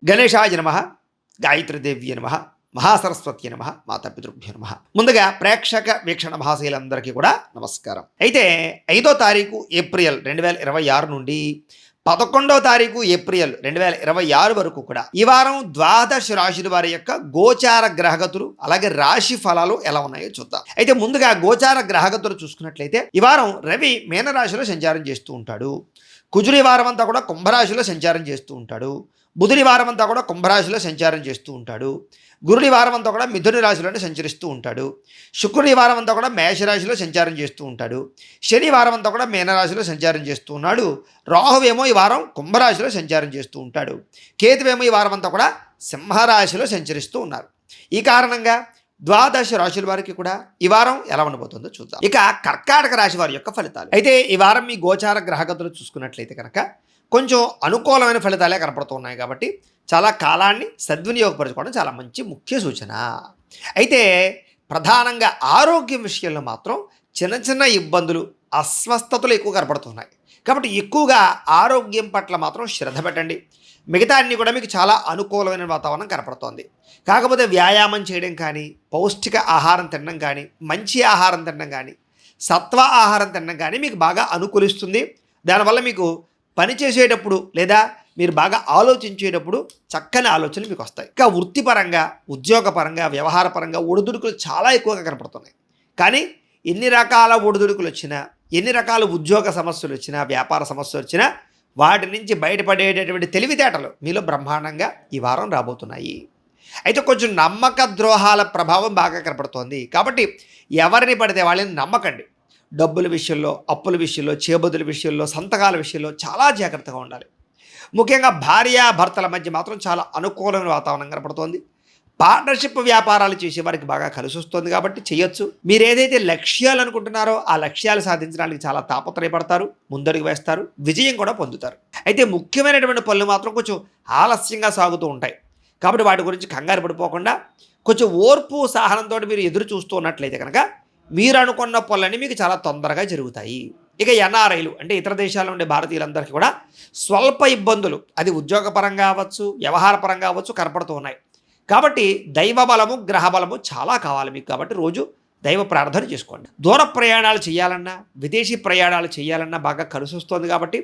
గణేశాయ నమః, గాయత్రీదేవ్య నమః, మహాసరస్వతి నమః, మాతాపితృభ్యో నమః. ముందుగా ప్రేక్షక వీక్షణ మహాశయులందరికీ కూడా నమస్కారం. అయితే 5వ తారీఖు ఏప్రిల్ 2026 నుండి 11వ తారీఖు ఏప్రిల్ 2026 వరకు కూడా ఈ వారం ద్వాదశ రాశుల వారి యొక్క గోచార గ్రహగతులు అలాగే రాశి ఫలాలు ఎలా ఉన్నాయో చూద్దాం. అయితే ముందుగా గోచార గ్రహగతులు చూసుకున్నట్లయితే ఈ వారం రవి మీనరాశిలో సంచారం చేస్తూ ఉంటాడు. కుజుడి వారం అంతా కూడా కుంభరాశిలో సంచారం చేస్తూ ఉంటాడు. బుధుడి వారం అంతా కూడా కుంభరాశిలో సంచారం చేస్తూ ఉంటాడు. గురుడి వారం అంతా కూడా మిథున రాశిలోనే సంచరిస్తూ ఉంటాడు. శుక్రుడి వారం అంతా కూడా మేషరాశిలో సంచారం చేస్తూ ఉంటాడు. శని వారం అంతా కూడా మీనరాశిలో సంచారం చేస్తూ ఉన్నాడు. రాహువేమో ఈ వారం కుంభరాశిలో సంచారం చేస్తూ ఉంటాడు. కేతువేమో ఈ వారం అంతా కూడా సింహరాశిలో సంచరిస్తూ ఉన్నారు. ఈ కారణంగా ద్వాదశ రాశుల వారికి కూడా ఈ వారం ఎలా ఉండబోతుందో చూద్దాం. ఇక కర్కాటక రాశి వారి యొక్క ఫలితాలు. అయితే ఈ వారం మీ గోచార గ్రహగతులు చూసుకున్నట్లయితే కనుక కొంచెం అనుకూలమైన ఫలితాలే కనపడుతున్నాయి కాబట్టి చాలా కాలాన్ని సద్వినియోగపరచుకోవడం చాలా మంచి ముఖ్య సూచన. అయితే ప్రధానంగా ఆరోగ్యం విషయంలో మాత్రం చిన్న చిన్న ఇబ్బందులు అస్వస్థతలు ఎక్కువ కనపడుతున్నాయి కాబట్టి ఎక్కువగా ఆరోగ్యం పట్ల మాత్రం శ్రద్ధ పెట్టండి. మిగతా అన్నీ కూడా మీకు చాలా అనుకూలమైన వాతావరణం కనపడుతోంది. కాకపోతే వ్యాయామం చేయడం కానీ, పౌష్టిక ఆహారం తినడం కానీ, మంచి ఆహారం తినడం కానీ, సత్వ ఆహారం తినడం కానీ మీకు బాగా అనుకూలిస్తుంది. దానివల్ల మీకు పని చేసేటప్పుడు లేదా మీరు బాగా ఆలోచించేటప్పుడు చక్కని ఆలోచనలు మీకు వస్తాయి. ఇంకా వృత్తిపరంగా, ఉద్యోగపరంగా, వ్యవహారపరంగా ఒడిదుడుకులు చాలా ఎక్కువగా కనపడుతున్నాయి. కానీ ఎన్ని రకాల ఒడిదుడుకులు వచ్చినా, ఎన్ని రకాల ఉద్యోగ సమస్యలు వచ్చినా, వ్యాపార సమస్యలు వచ్చినా వాటి నుంచి బయటపడేటటువంటి తెలివితేటలు మీలో బ్రహ్మాండంగా ఈ వారం రాబోతున్నాయి. అయితే కొంచెం నమ్మక ద్రోహాల ప్రభావం బాగా కనపడుతోంది కాబట్టి ఎవరిని పడితే వాళ్ళని నమ్మకండి. డబ్బుల విషయంలో, అప్పుల విషయంలో, చేబదుల విషయంలో, సంతకాల విషయంలో చాలా జాగ్రత్తగా ఉండాలి. ముఖ్యంగా భార్యాభర్తల మధ్య మాత్రం చాలా అనుకూలమైన వాతావరణం కనపడుతోంది. పార్ట్నర్షిప్ వ్యాపారాలు చేసే వారికి బాగా కలిసి వస్తుంది కాబట్టి చేయొచ్చు. మీరు ఏదైతే లక్ష్యాలు అనుకుంటున్నారో ఆ లక్ష్యాలు సాధించడానికి చాలా తాపత్రయపడతారు, ముందడుగు వేస్తారు, విజయం కూడా పొందుతారు. అయితే ముఖ్యమైనటువంటి పనులు మాత్రం కొంచెం ఆలస్యంగా సాగుతూ ఉంటాయి కాబట్టి వాటి గురించి కంగారు పడిపోకుండా కొంచెం ఓర్పు సహనంతో మీరు ఎదురు చూస్తూ ఉన్నట్లయితే కనుక మీరు అనుకున్న పనులన్నీ మీకు చాలా తొందరగా జరుగుతాయి. ఇక ఎన్ఆర్ఐలు అంటే ఇతర దేశాల్లో ఉండే భారతీయులందరికీ కూడా స్వల్ప ఇబ్బందులు అది ఉద్యోగపరంగా అవ్వచ్చు, వ్యవహారపరంగా అవ్వచ్చు కనపడుతూ ఉన్నాయి. కాబట్టి దైవ బలము, గ్రహ బలము చాలా కావాలి మీకు. కాబట్టి రోజు దైవ ప్రార్థన చేసుకోండి. దూర ప్రయాణాలు చేయాలన్నా, విదేశీ ప్రయాణాలు చేయాలన్నా బాగా కలిసి వస్తుంది కాబట్టి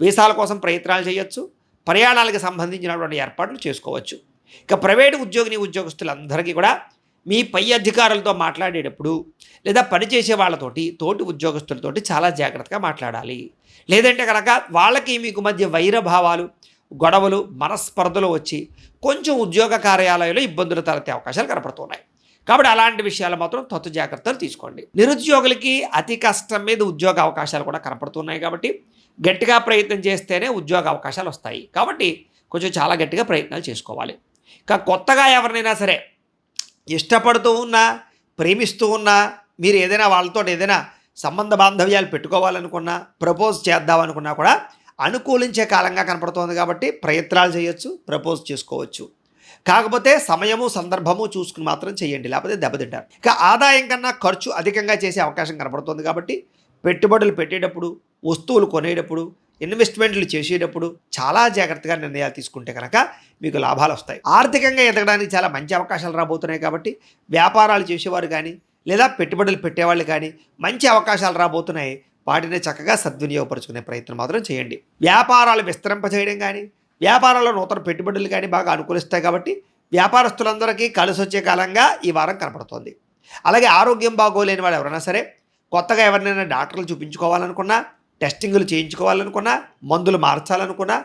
వీసాల కోసం ప్రయత్నాలు చేయొచ్చు. ప్రయాణాలకు సంబంధించినటువంటి ఏర్పాట్లు చేసుకోవచ్చు. ఇక ప్రైవేటు ఉద్యోగస్తులందరికీ కూడా మీ పై అధికారులతో మాట్లాడేటప్పుడు లేదా పనిచేసే వాళ్ళతోటి, తోటి ఉద్యోగస్తులతోటి చాలా జాగ్రత్తగా మాట్లాడాలి. లేదంటే కనుక వాళ్ళకి మీకు మధ్య వైరభావాలు, గొడవలు, మనస్పర్ధలు వచ్చి కొంచెం ఉద్యోగ కార్యాలయంలో ఇబ్బందులు తలెత్తే అవకాశాలు కనపడుతున్నాయి. కాబట్టి అలాంటి విషయాలు మాత్రం తత్తు జాగ్రత్తలు తీసుకోండి. నిరుద్యోగులకి అతి కష్టం మీద ఉద్యోగ అవకాశాలు కూడా కనపడుతున్నాయి కాబట్టి గట్టిగా ప్రయత్నం చేస్తేనే ఉద్యోగ అవకాశాలు వస్తాయి. కాబట్టి కొంచెం చాలా గట్టిగా ప్రయత్నాలు చేసుకోవాలి. ఇంకా కొత్తగా ఎవరినైనా సరే ఇష్టపడుతూ ఉన్నా, ప్రేమిస్తూ ఉన్నా, మీరు ఏదైనా వాళ్ళతో ఏదైనా సంబంధ బాంధవ్యాలు పెట్టుకోవాలనుకున్నా, ప్రపోజ్ చేద్దామనుకున్నా కూడా అనుకూలించే కాలంగా కనపడుతోంది కాబట్టి ప్రయత్నాలు చేయొచ్చు, ప్రపోజ్ చేసుకోవచ్చు. కాకపోతే సమయము, సందర్భము చూసుకుని మాత్రం చేయండి, లేకపోతే దెబ్బతింటారు. ఇక ఆదాయం కన్నా ఖర్చు అధికంగా చేసే అవకాశం కనపడుతోంది కాబట్టి పెట్టుబడులు పెట్టేటప్పుడు, వస్తువులు కొనేటప్పుడు, ఇన్వెస్ట్మెంట్లు చేసేటప్పుడు చాలా జాగ్రత్తగా నిర్ణయాలు తీసుకుంటే కనుక మీకు లాభాలు వస్తాయి. ఆర్థికంగా ఎదగడానికి చాలా మంచి అవకాశాలు రాబోతున్నాయి కాబట్టి వ్యాపారాలు చేసేవారు కానీ లేదా పెట్టుబడులు పెట్టేవాళ్ళు కానీ మంచి అవకాశాలు రాబోతున్నాయి. వాటిని చక్కగా సద్వినియోగపరుచుకునే ప్రయత్నం మాత్రం చేయండి. వ్యాపారాలు విస్తరింపచేయడం కానీ, వ్యాపారాల్లో నూతన పెట్టుబడులు కానీ బాగా అనుకూలిస్తాయి కాబట్టి వ్యాపారస్తులందరికీ కలిసి వచ్చే కాలంగా ఈ వారం కనపడుతోంది. అలాగే ఆరోగ్యం బాగోలేని వాళ్ళు ఎవరైనా సరే కొత్తగా ఎవరినైనా డాక్టర్లు చూపించుకోవాలనుకున్నా, టెస్టింగ్లు చేయించుకోవాలనుకున్నా, మందులు మార్చాలనుకున్నా,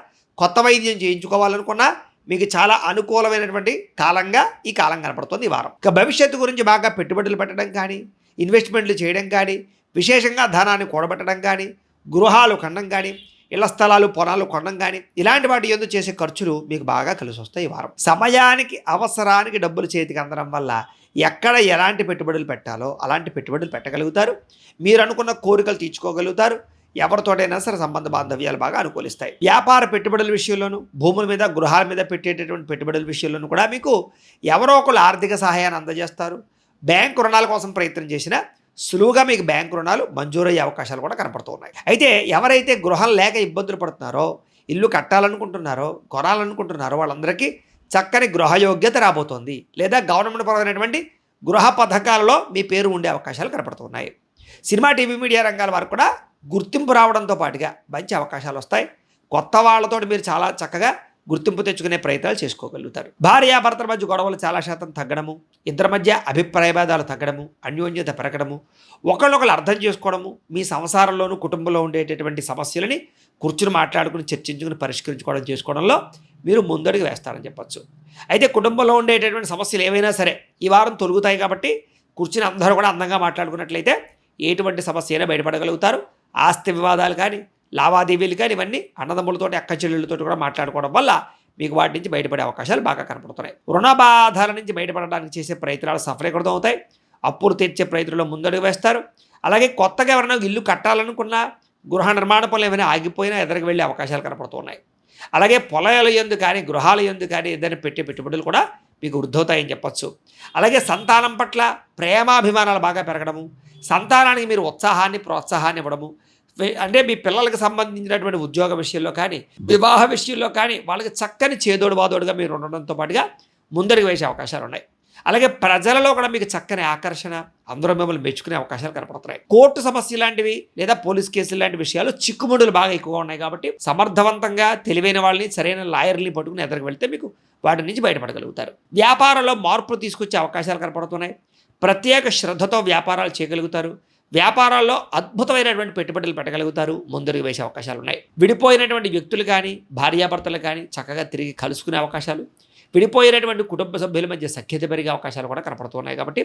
కొత్త వైద్యం చేయించుకోవాలనుకున్నా మీకు చాలా అనుకూలమైనటువంటి కాలంగా ఈ కాలం కనపడుతుంది ఈ వారం. ఇక భవిష్యత్తు గురించి బాగా పెట్టుబడులు పెట్టడం కానీ, ఇన్వెస్ట్మెంట్లు చేయడం కానీ, విశేషంగా ధనాన్ని కూడబెట్టడం కానీ, గృహాలు కొనడం కానీ, ఇళ్ల స్థలాలు, పొలాలు కొనడం కానీ ఇలాంటి వాటి యందు చేసే ఖర్చులు మీకు బాగా కలిసి వస్తాయి ఈ వారం. సమయానికి, అవసరానికి డబ్బులు చేతికి అందడం వల్ల ఎక్కడ ఎలాంటి పెట్టుబడులు పెట్టాలో అలాంటి పెట్టుబడులు పెట్టగలుగుతారు. మీరు అనుకున్న కోరికలు తీర్చుకోగలుగుతారు. ఎవరితోటైనా సరే సంబంధ బాంధవ్యాలు బాగా అనుకూలిస్తాయి. వ్యాపార పెట్టుబడుల విషయంలోనూ, భూముల మీద, గృహాల మీద పెట్టేటటువంటి పెట్టుబడుల విషయంలోనూ కూడా మీకు ఎవరో ఒకళ్ళు ఆర్థిక సహాయాన్ని అందజేస్తారు. బ్యాంకు రుణాల కోసం ప్రయత్నం చేసినా సులువుగా మీకు బ్యాంకు రుణాలు మంజూరయ్యే అవకాశాలు కూడా కనపడుతున్నాయి. అయితే ఎవరైతే గృహం లేక ఇబ్బందులు పడుతున్నారో ఇల్లు కట్టాలనుకుంటున్నారో కొనాలనుకుంటున్నారో వాళ్ళందరికీ చక్కని గృహయోగ్యత రాబోతోంది, లేదా గవర్నమెంట్ పరమైనటువంటి గృహ పథకాలలో మీ పేరు ఉండే అవకాశాలు కనపడుతున్నాయి. సినిమా టీవీ మీడియా రంగాల వారికి కూడా గుర్తింపు రావడంతో పాటుగా మంచి అవకాశాలు వస్తాయి. కొత్త వాళ్ళతో మీరు చాలా చక్కగా గుర్తింపు తెచ్చుకునే ప్రయత్నాలు చేసుకోగలుగుతారు. భార్యాభర్తల మధ్య గొడవలు చాలా శాతం తగ్గడము, ఇద్దరి మధ్య అభిప్రాయ భేదాలు తగ్గడము, అన్యోన్యత పెరగడము, ఒకళ్ళొకళ్ళు అర్థం చేసుకోవడము, మీ సంసారంలోనూ కుటుంబంలో ఉండేటటువంటి సమస్యలని కూర్చుని మాట్లాడుకుని చర్చించుకుని పరిష్కరించుకోవడం చేసుకోవడంలో మీరు ముందడుగు వేస్తారని చెప్పచ్చు. అయితే కుటుంబంలో ఉండేటటువంటి సమస్యలు ఏవైనా సరే ఈ వారం తొలుగుతాయి కాబట్టి కూర్చుని అందరూ కూడా అందంగా మాట్లాడుకున్నట్లయితే ఎటువంటి సమస్య అయినా బయటపడగలుగుతారు. ఆస్తి వివాదాలు కానీ లావాదేవీలు కానీ ఇవన్నీ అన్నదమ్ములతోటి అక్క చెల్లెళ్ళతో కూడా మాట్లాడుకోవడం వల్ల మీకు వాటి నుంచి బయటపడే అవకాశాలు బాగా కనపడుతున్నాయి. రుణ బాధల నుంచి బయటపడడానికి చేసే ప్రయత్నాలు సఫలీకృతం అవుతాయి. అప్పులు తీర్చే ప్రయత్నంలో ముందడుగు వేస్తారు. అలాగే కొత్తగా ఎవరైనా ఇల్లు కట్టాలనుకున్నా, గృహ నిర్మాణ పనులు ఏమైనా ఆగిపోయినా ఎదురుకు వెళ్ళే అవకాశాలు కనపడుతున్నాయి. అలాగే పొలాల యందు కానీ గృహాల యందు కానీ ఏదైనా పెట్టే పెట్టుబడులు కూడా మీకు వృద్ధవుతాయని చెప్పచ్చు. అలాగే సంతానం పట్ల ప్రేమాభిమానాలు బాగా పెరగడము, సంతానానికి మీరు ఉత్సాహాన్ని ప్రోత్సాహాన్ని ఇవ్వడము, అంటే మీ పిల్లలకు సంబంధించినటువంటి ఉద్యోగ విషయంలో కానీ వివాహ విషయంలో కానీ వాళ్ళకి చక్కని చేదోడు వాదోడుగా మీరు ఉండడంతో పాటుగా ముందరికి వేసే అవకాశాలు ఉన్నాయి. అలాగే ప్రజలలో కూడా మీకు చక్కని ఆకర్షణ, అందరూ మిమ్మల్ని మెచ్చుకునే అవకాశాలు కనపడుతున్నాయి. కోర్టు సమస్య లాంటివి లేదా పోలీస్ కేసులు లాంటి విషయాలు చిక్కుముడులు బాగా ఎక్కువగా ఉన్నాయి కాబట్టి సమర్థవంతంగా తెలివైన వాళ్ళని, సరైన లాయర్ని పట్టుకుని ఎదురుకు వెళ్తే మీకు వాటి నుంచి బయటపడగలుగుతారు. వ్యాపారంలో మార్పులు తీసుకొచ్చే అవకాశాలు కనపడుతున్నాయి. ప్రత్యేక శ్రద్ధతో వ్యాపారాలు చేయగలుగుతారు. వ్యాపారాల్లో అద్భుతమైనటువంటి పెట్టుబడులు పెట్టగలుగుతారు. ముందరికి వేసే అవకాశాలు ఉన్నాయి. విడిపోయినటువంటి వ్యక్తులు కానీ భార్యాభర్తలు కానీ చక్కగా తిరిగి కలుసుకునే అవకాశాలు, విడిపోయినటువంటి కుటుంబ సభ్యుల మధ్య సఖ్యత పెరిగే అవకాశాలు కూడా కనపడుతున్నాయి కాబట్టి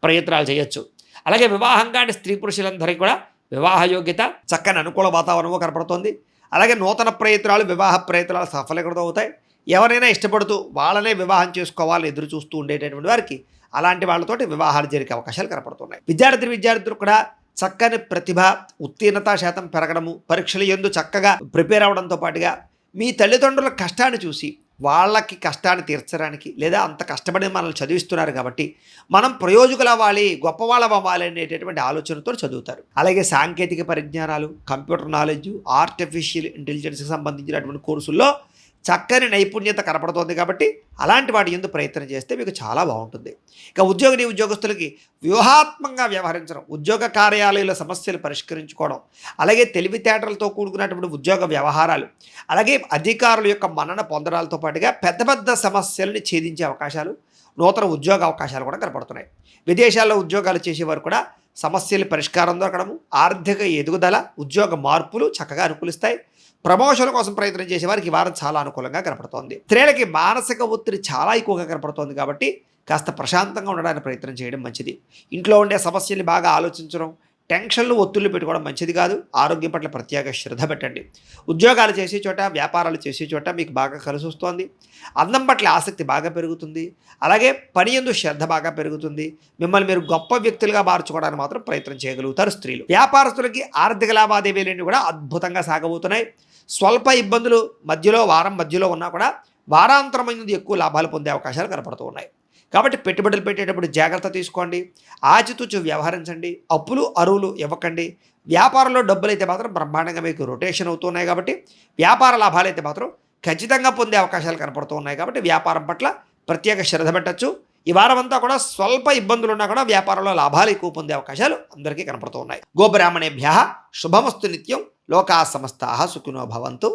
ప్రయత్నాలు చేయొచ్చు. అలాగే వివాహం కాని స్త్రీ పురుషులందరికీ కూడా వివాహ యోగ్యత, చక్కని అనుకూల వాతావరణము కనపడుతోంది. అలాగే నూతన ప్రయత్నాలు, వివాహ ప్రయత్నాలు సఫలీకృతం అవుతాయి. ఎవరైనా ఇష్టపడుతూ వాళ్ళనే వివాహం చేసుకోవాలని ఎదురు చూస్తూ ఉండేటటువంటి వారికి అలాంటి వాళ్ళతోటి వివాహాలు జరిగే అవకాశాలు కనపడుతున్నాయి. విద్యార్థులు కూడా చక్కని ప్రతిభ, ఉత్తీర్ణత శాతం పెరగడము, పరీక్షలు యందు చక్కగా ప్రిపేర్ అవ్వడంతో పాటుగా మీ తల్లిదండ్రుల కష్టాన్ని చూసి వాళ్ళకి కష్టాన్ని తీర్చడానికి, లేదా అంత కష్టపడి మనల్ని చదివిస్తున్నారు కాబట్టి మనం ప్రయోజకులు అవ్వాలి, గొప్పవాళ్ళం అవ్వాలి అనేటటువంటి ఆలోచనతో చదువుతారు. అలాగే సాంకేతిక పరిజ్ఞానాలు, కంప్యూటర్ నాలెడ్జ్, ఆర్టిఫిషియల్ ఇంటెలిజెన్స్కి సంబంధించినటువంటి కోర్సుల్లో చక్కని నైపుణ్యత కనపడుతోంది కాబట్టి అలాంటి వాటి యందు ప్రయత్నం చేస్తే మీకు చాలా బాగుంటుంది. ఇక ఉద్యోగస్తులకి వ్యూహాత్మకంగా వ్యవహరించడం, ఉద్యోగ కార్యాలయాల సమస్యలు పరిష్కరించుకోవడం, అలాగే తెలివితేటలతో కూడుకున్నటువంటి ఉద్యోగ వ్యవహారాలు, అలాగే అధికారుల యొక్క మన్నన పొందడాలతో పాటుగా పెద్ద పెద్ద సమస్యలని ఛేదించే అవకాశాలు, నూతన ఉద్యోగ అవకాశాలు కూడా కనపడుతున్నాయి. విదేశాల్లో ఉద్యోగాలు చేసేవారు కూడా సమస్యల పరిష్కారం దొరకడము, ఆర్థిక ఎదుగుదల, ఉద్యోగ మార్పులు చక్కగా అనుకూలిస్తాయి. ప్రమోషన్ కోసం ప్రయత్నం చేసే వారికి ఈ వారం చాలా అనుకూలంగా కనపడుతోంది. స్త్రీలకి మానసిక ఒత్తిడి చాలా ఎక్కువగా కనపడుతోంది కాబట్టి కాస్త ప్రశాంతంగా ఉండడానికి ప్రయత్నం చేయడం మంచిది. ఇంట్లో ఉండే సమస్యల్ని బాగా ఆలోచించడం, టెన్షన్లు, ఒత్తిళ్లు పెట్టుకోవడం మంచిది కాదు. ఆరోగ్యం పట్ల ప్రత్యేక శ్రద్ధ పెట్టండి. ఉద్యోగాలు చేసే చోట, వ్యాపారాలు చేసే చోట మీకు బాగా కలిసి వస్తోంది. అందం పట్ల ఆసక్తి బాగా పెరుగుతుంది. అలాగే పని యందు శ్రద్ధ బాగా పెరుగుతుంది. మిమ్మల్ని మీరు గొప్ప వ్యక్తులుగా మార్చుకోవడానికి మాత్రం ప్రయత్నం చేయగలుగుతారు స్త్రీలు. వ్యాపారస్తులకి ఆర్థిక లావాదేవీలన్నీ కూడా అద్భుతంగా సాగబోతున్నాయి. స్వల్ప ఇబ్బందులు వారం మధ్యలో ఉన్నా కూడా వారాంతరమైనది ఎక్కువ లాభాలు పొందే అవకాశాలు కనపడుతూ ఉన్నాయి. కాబట్టి పెట్టుబడులు పెట్టేటప్పుడు జాగ్రత్త తీసుకోండి, ఆచితూచి వ్యవహరించండి, అప్పులు అరువులు ఇవ్వకండి. వ్యాపారంలో డబ్బులు అయితే మాత్రం బ్రహ్మాండంగా మీకు రొటేషన్ అవుతున్నాయి కాబట్టి వ్యాపార లాభాలు అయితే మాత్రం ఖచ్చితంగా పొందే అవకాశాలు కనపడుతూ ఉన్నాయి కాబట్టి వ్యాపారం పట్ల ప్రత్యేక శ్రద్ధ పెట్టచ్చు. ఈ వారం అంతా కూడా స్వల్ప ఇబ్బందులు ఉన్నా కూడా వ్యాపారంలో లాభాలు ఎక్కువ పొందే అవకాశాలు అందరికీ కనపడుతూ ఉన్నాయి. గోబ్రాహ్మణేభ్యః శుభమస్తు నిత్యం. లోకా సమస్తాః సుఖినో భవంతు.